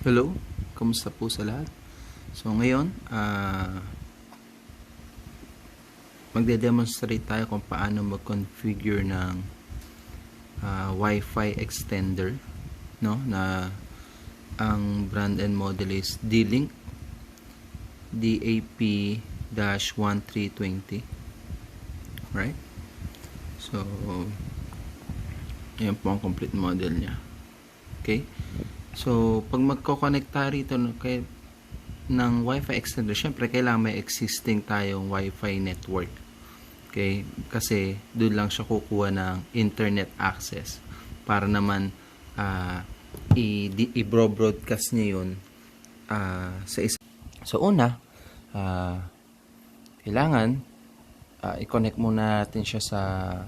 Hello, kamusta po sa lahat? So ngayon, magde-demonstrate tayo kung paano mag-configure ng Wi-Fi extender, no? Na ang brand and model is DLink DAP-1320. Right? So, yan po ang complete model niya. Okay? So, pag magko-connect tayo rito ng Wi-Fi extender, syempre kailangan may existing tayong Wi-Fi network. Okay? Kasi doon lang siya kukuha ng internet access para naman i-broadcast niya yun sa isa. So, una, kailangan i-connect muna natin siya sa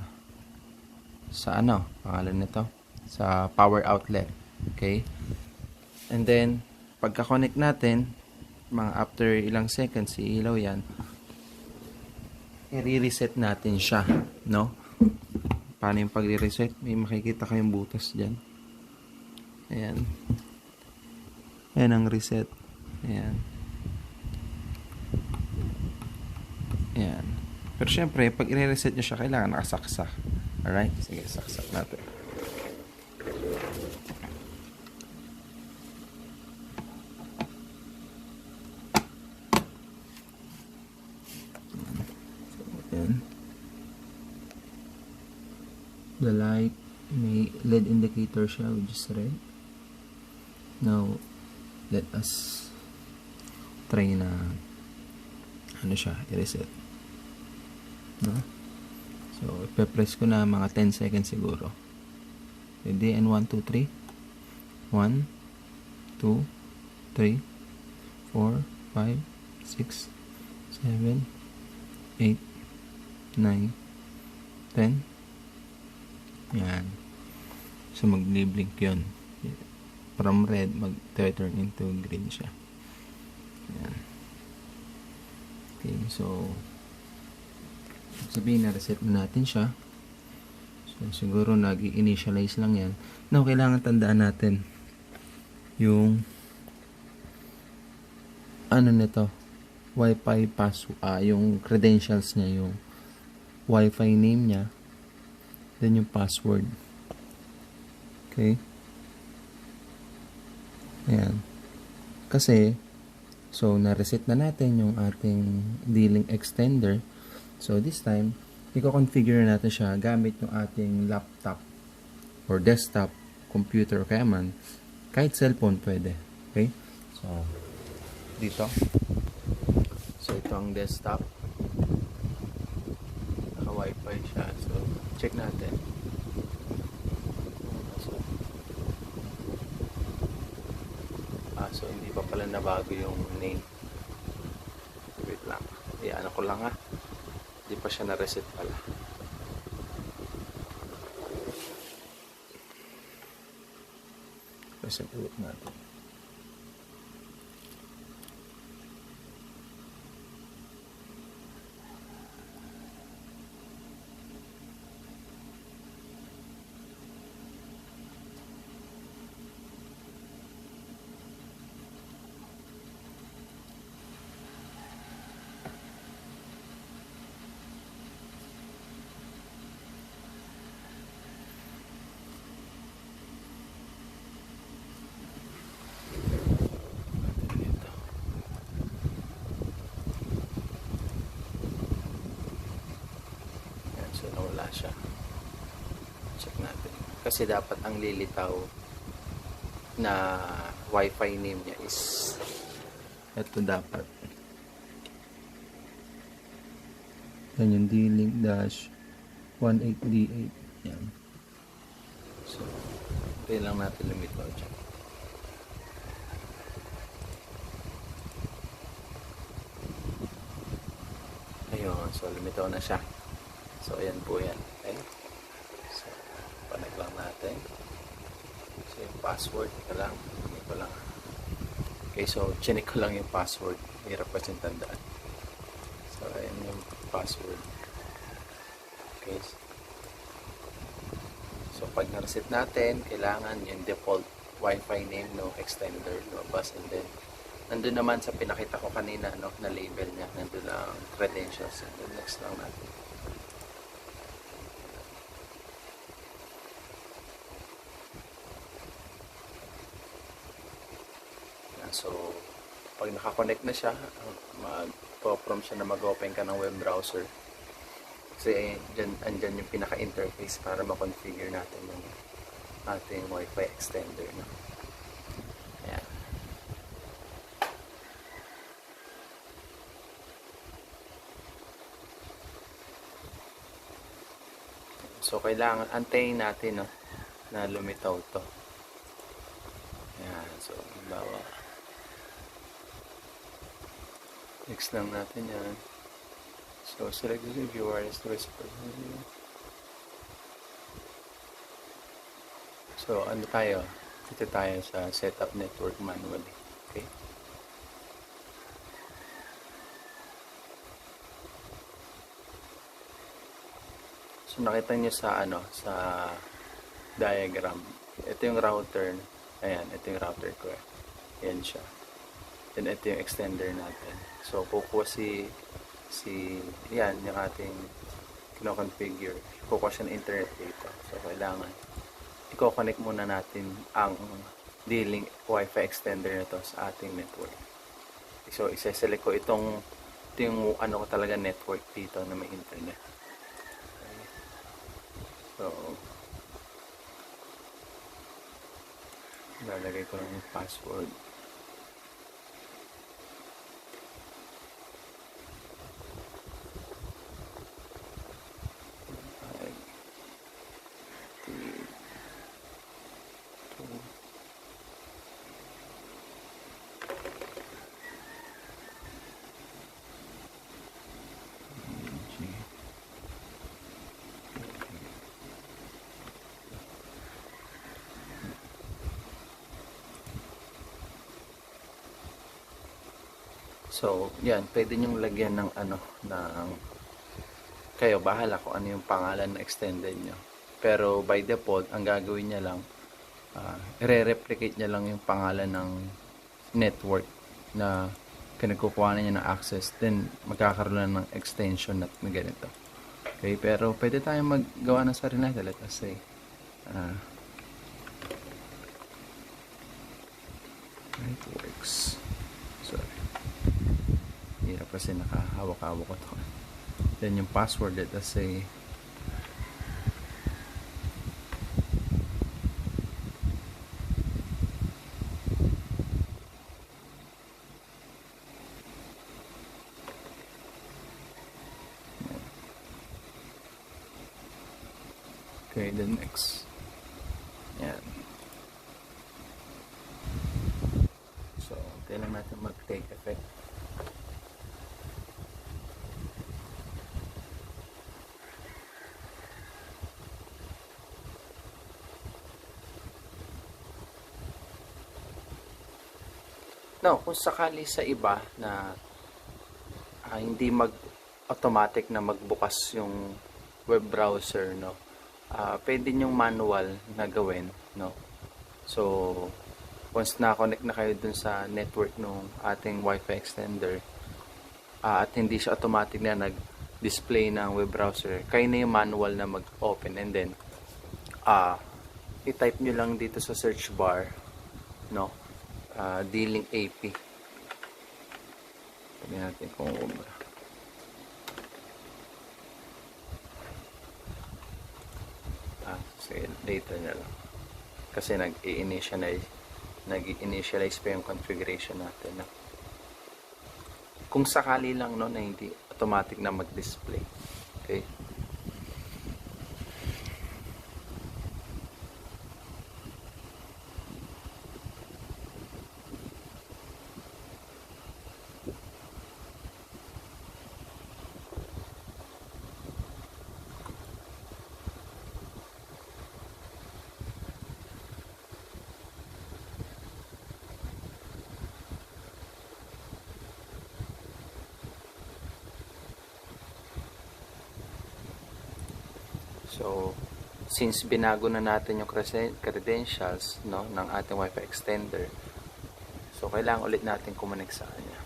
pangalan nito, sa power outlet. Okay? And then, pagka-connect natin, mga after ilang seconds, iilaw yan, i-reset natin siya, no? Paano yung pag-reset? May makikita kayong butas dyan. Ayan. Ayan ang reset. Ayan. Ayan. Pero syempre, pag i-reset nyo siya, kailangan nakasaksak. Alright? Sige, saksak natin. The light may LED indicator siya, which is red. Now let us try na i-reset, no? So ipe-press ko na mga 10 seconds siguro. Ready? And 1, 2, 3 1, 2, 3 4, 5, 6, 7, 8, 9, 10. Yan. So, mag-blink yun. From red, mag-turn into green siya. Yan. Okay, so, sabihin na reset na natin siya. So, siguro nag-initialize lang yan. Now, kailangan tandaan natin yung nito, Wi-Fi yung credentials niya, yung Wi-Fi name niya, then yung password. Okay? Ayan. Kasi, so, na-reset na natin yung ating D-Link extender. So, this time, i-configure natin siya gamit yung ating laptop or desktop, computer, kaya man, kahit cellphone pwede. Okay? So, dito. So, ito ang desktop. Naka-Wi-Fi siya. So, check natin. So hindi pa pala nabago yung name. Wait lang. Iyan ko lang Hindi pa siya na-reset pala. Reset ulit natin. So, nawala siya. Check natin. Kasi dapat ang lilitaw na Wi-Fi name niya is ito dapat. Yan yung DLink -18D8. Yan. So, hintayin lang natin lumitaw dyan. Ayun. So, lumitaw na siya. So, ayan po yan. Okay? So, connect lang natin. So, yung password ko lang. Okay, so, chinik ko lang yung password. Hirap kasi tandaan. So, ayan yung password. Okay. So, pag na-reset natin, kailangan yung default Wi-Fi name, no, extender, lumabas, and then nandun naman sa pinakita ko kanina, no, na label niya, nandun ang credentials, and then next lang natin. So, pag nakakonect na siya, mag-prompt siya na mag-open ka ng web browser. Kasi andyan yung pinaka-interface para ma-configure natin yung ating Wi-Fi extender. No? Ayan. So, kailangan antayin natin, no, na lumitaw to. Ayan. So, bawa. Next lang natin yan. So, select the review wireless device. So, ano tayo? Dito tayo sa setup network manually. Okay? So, nakita nyo sa sa diagram. Ito yung router. Ayan, ito yung router ko. Ayan siya. Then, ito yung extender natin. So, kukuha yan, yung ating kino-configure. Kukuha siya ng internet data. So, kailangan i-connect muna natin ang D-Link Wi-Fi extender na to sa ating network. So, isa-select ko ito yung ko talaga network dito na may internet. Okay. So, lalagay ko lang yung password. So, yan, pwede nyong lagyan ng kayo, bahala kung ano yung pangalan na extended nyo. Pero by default, ang gagawin niya lang, i-replicate niya lang yung pangalan ng network na pinagkukuhanan niya ng access. Then, magkakaroon ng extension na ganito. Okay, pero pwede tayong maggawa ng sarili natin. Let us say, networks. Sorry. Hirap kasi nakahawak-hawak ko to. Then yung password, let us say okay, then next. Yan. So, kailan natin mag-take effect. No, kung sakali sa iba na hindi automatic na magbukas yung web browser, no, pwede nyong manual na gawin, no. So, once na-connect na kayo dun sa network ng ating Wi-Fi extender, at hindi siya automatic na nag-display ng web browser, kayo na yung manual na mag-open, and then i-type nyo lang dito sa search bar, no, DLink DAP. Tignan natin kung sige, later na lang. Kasi nag-initialize pa yung configuration natin. No? Kung sakali lang, no, na hindi automatic na mag-display. Okay? So, since binago na natin yung credentials, no, ng ating Wi-Fi extender, so kailangan ulit natin kumonek sa kanya.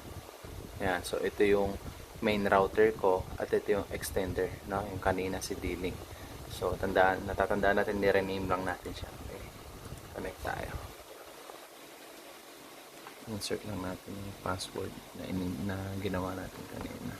Ayan, so ito yung main router ko at ito yung extender, no, yung kanina si D-Link. So natatandaan natin, ni-rename lang natin siya. Okay, connect tayo. Insert lang natin yung password na ginawa natin kanina.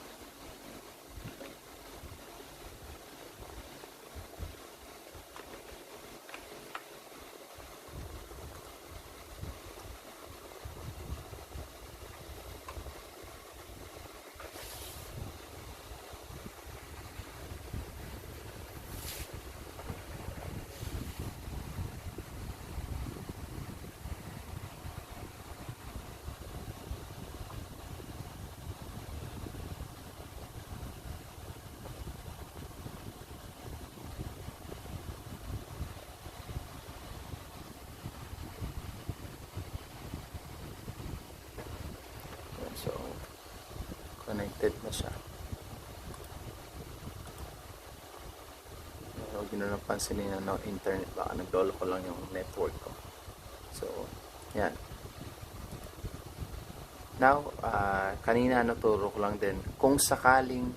So, connected na siya. Huwag nyo na pansinin na no internet, baka naglolo ko lang yung network ko. So, yan. Now, kanina naturo ko lang din, kung sakaling,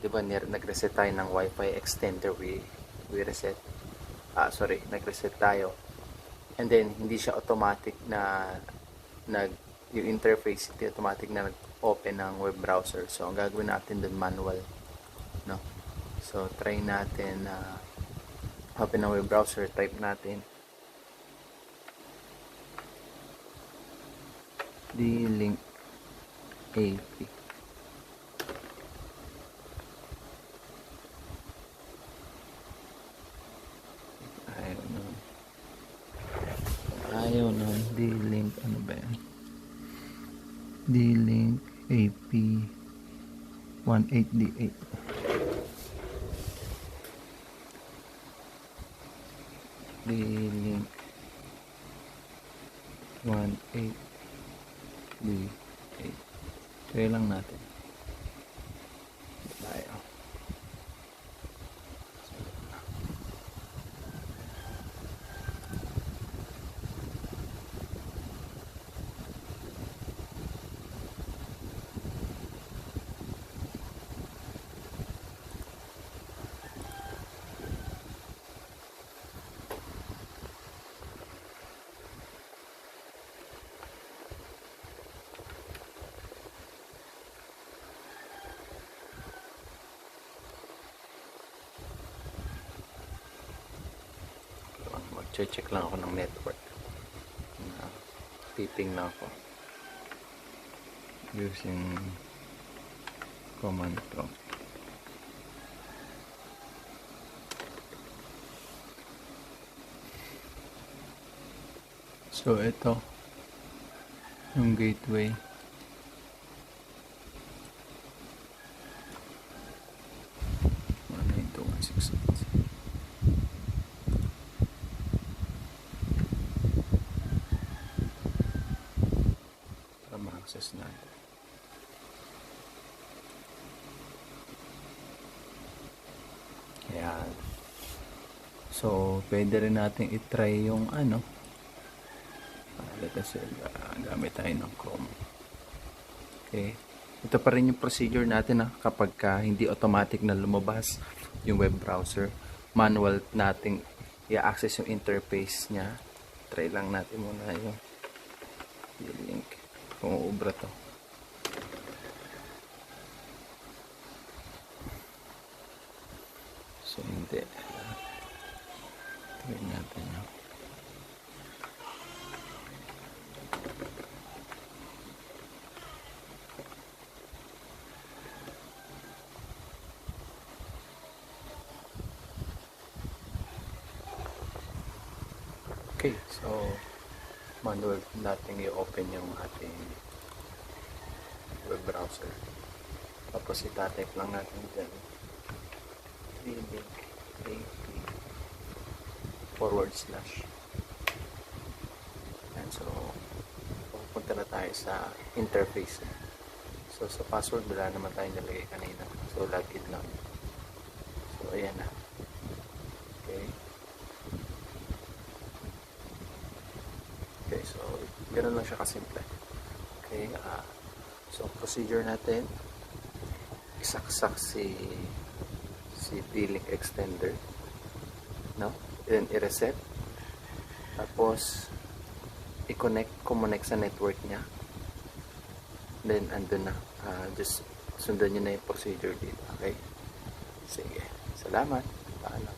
di ba nag-reset tayo ng Wi-Fi extender, we reset, nag-reset tayo. And then, hindi siya automatic na yung interface, hindi automatic na nag-open ng web browser. So, ang gagawin natin dun manual, no? So, try natin open ng web browser, type natin DLink DAP. Ayaw nun. DLink, ano ba yan? DLink DAP 18D8. DLink 18D8. Try lang natin. Tayo. Check lang ako ng network. Piping lang ako using command prompt. So ito yung gateway. Access natin. Ayan. So, pwede rin natin itry yung let us say, gamit tayo ng Chrome. Okay. Ito pa rin yung procedure natin kapag hindi automatic na lumabas yung web browser. Manual nating i-access yung interface niya. Try lang natin muna yung link. Kung uubra to. So, hindi. Try natin yun. Okay, so manual natin i-open yung ating web browser. Tapos itatype lang natin dyan DLink DAP / and so pupunta na tayo sa interface. So sa password wala naman tayong nalagay kanina, so login lang. So ayan na. Ganun lang siya kasimple. Okay, so procedure natin, isaksak si D-Link extender, no? Then i-reset, tapos kumonek sa network niya, then andun na. Just sundan nyo na yung procedure dito. Okay, sige, salamat, paalam.